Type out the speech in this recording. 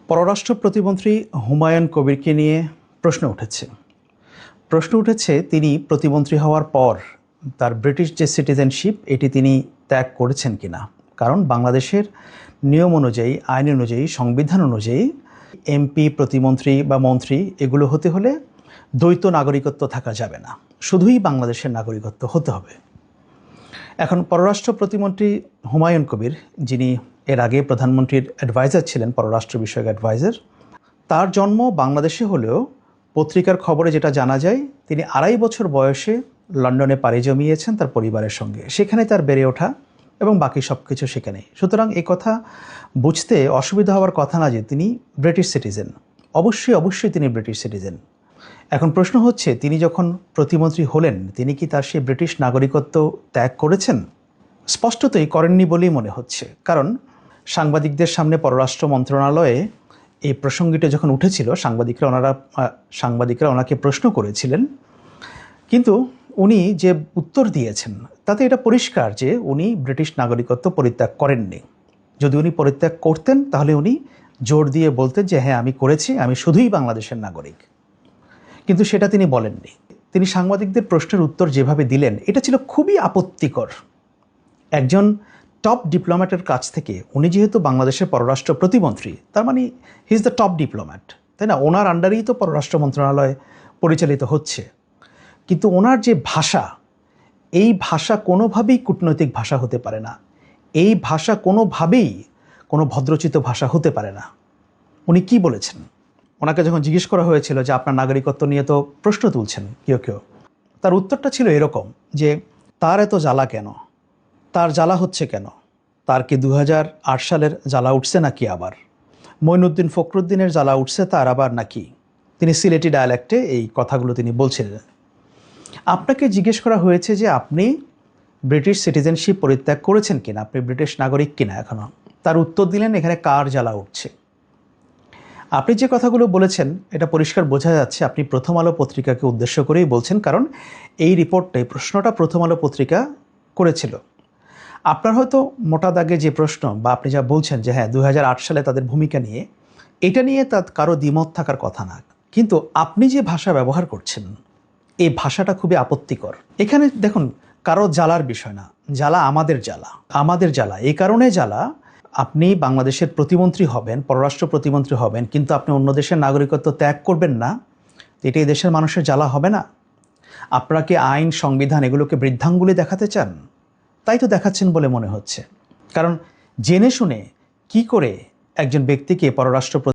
পররাষ্ট্র প্রতিমন্ত্রী হুমায়ুন কবিরকে নিয়ে প্রশ্ন উঠেছে তিনি প্রতিমন্ত্রী হওয়ার পর তার ব্রিটিশ যে সিটিজেনশিপ এটি তিনি ত্যাগ করেছেন কিনা। কারণ বাংলাদেশের নিয়ম অনুযায়ী, আইন অনুযায়ী, সংবিধান অনুযায়ী এমপি, প্রতিমন্ত্রী বা মন্ত্রী এগুলো হতে হলে দ্বৈত নাগরিকত্ব থাকা যাবে না, শুধুই বাংলাদেশের নাগরিকত্ব হতে হবে। এখন পররাষ্ট্র প্রতিমন্ত্রী হুমায়ুন কবির, যিনি এর আগে প্রধানমন্ত্রীর অ্যাডভাইজার ছিলেন, পররাষ্ট্র বিষয়ক অ্যাডভাইজার, তার জন্ম বাংলাদেশে হলেও পত্রিকার খবরে যেটা জানা যায় তিনি 2.5 বছর বয়সে লন্ডনে পাড়ি জমিয়েছেন তার পরিবারের সঙ্গে। সেখানে তার বেড়ে ওঠা এবং বাকি সব কিছু সেখানেই। সুতরাং এই কথা বুঝতে অসুবিধা হওয়ার কথা না যে তিনি ব্রিটিশ সিটিজেন। অবশ্যই তিনি ব্রিটিশ সিটিজেন। এখন প্রশ্ন হচ্ছে, তিনি যখন প্রতিমন্ত্রী হলেন তিনি কি তার সেই ব্রিটিশ নাগরিকত্ব ত্যাগ করেছেন? স্পষ্টতই করেননি বলেই মনে হচ্ছে। কারণ সাংবাদিকদের সামনে পররাষ্ট্র মন্ত্রণালয়ে এই প্রসঙ্গটি যখন উঠেছিল, সাংবাদিকরা ওনাকে প্রশ্ন করেছিলেন, কিন্তু উনি যে উত্তর দিয়েছেন তাতে এটা পরিষ্কার যে উনি ব্রিটিশ নাগরিকত্ব পরিত্যাগ করেননি। যদি উনি পরিত্যাগ করতেন তাহলে উনি জোর দিয়ে বলতেন যে হ্যাঁ আমি করেছি, আমি শুধুই বাংলাদেশের নাগরিক। কিন্তু সেটা তিনি বলেননি। তিনি সাংবাদিকদের প্রশ্নের উত্তর যেভাবে দিলেন এটা ছিল খুবই আপত্তিকর। একজন টপ ডিপ্লোম্যাটের কাছ থেকে, উনি যেহেতু বাংলাদেশের পররাষ্ট্র প্রতিমন্ত্রী, তার মানে he is the top diplomat, তাই না? ওনার আন্ডারেই তো পররাষ্ট্র মন্ত্রণালয় পরিচালিত হচ্ছে। কিন্তু ওনার যে ভাষা, এই ভাষা কোনোভাবেই কূটনৈতিক ভাষা হতে পারে না। এই ভাষা কোনোভাবেই কোনো ভদ্রচিত ভাষা হতে পারে না। উনি কি বলেছেন? ওনাকে যখন জিজ্ঞেস করা হয়েছিল যে আপনার নাগরিকত্ব নিয়ে তো প্রশ্ন তুলছেন কেউ, তার উত্তরটা ছিল এরকম যে তার এত জ্বালা কেন, তার জ্বালা হচ্ছে কেন, তার কি 2008 সালের জ্বালা উঠছে নাকি, আবার মঈনুদ্দিন ফখরুদ্দিনের জ্বালা উঠছে তার আবার নাকি? তিনি সিলেটি ডায়ালেক্টে এই কথাগুলো তিনি বলছিলেন। আপনাকে জিজ্ঞেস করা হয়েছে যে আপনি ব্রিটিশ সিটিজেনশিপ পরিত্যাগ করেছেন কিনা, আপনি ব্রিটিশ নাগরিক কিনা এখনও। তার উত্তর দিলেন এখানে কার জ্বালা উঠছে। আপনি যে কথাগুলো বলেছেন এটা পরিষ্কার বোঝা যাচ্ছে আপনি প্রথম আলো পত্রিকাকে উদ্দেশ্য করেই বলছেন, কারণ এই প্রশ্নটা প্রথম আলো পত্রিকা করেছিল। আপনার হয়তো মোটা দাগে যে প্রশ্ন বা আপনি যা বলছেন যে হ্যাঁ 2008 সালে তাদের ভূমিকা নিয়ে, এটা নিয়ে তার কারো দ্বিমত থাকার কথা না। কিন্তু আপনি যে ভাষা ব্যবহার করছেন এই ভাষাটা খুবই আপত্তিকর। এখানে দেখুন, কারো জ্বালার বিষয় না, জ্বালা আমাদের জ্বালা। এই কারণে জ্বালা, আপনি বাংলাদেশের প্রতিমন্ত্রী হবেন, পররাষ্ট্র প্রতিমন্ত্রী হবেন, কিন্তু আপনি অন্য দেশের নাগরিকত্ব ত্যাগ করবেন না, এটা এই দেশের মানুষের জ্বালা হবে না? আপনারা কি আইন, সংবিধান এগুলোকে বৃদ্ধাঙ্গুলি দেখাতে চান? তাই তো দেখাচ্ছেন বলে মনে হচ্ছে। কারণ জেনে শুনে কি করে একজন ব্যক্তিকে পররাষ্ট্র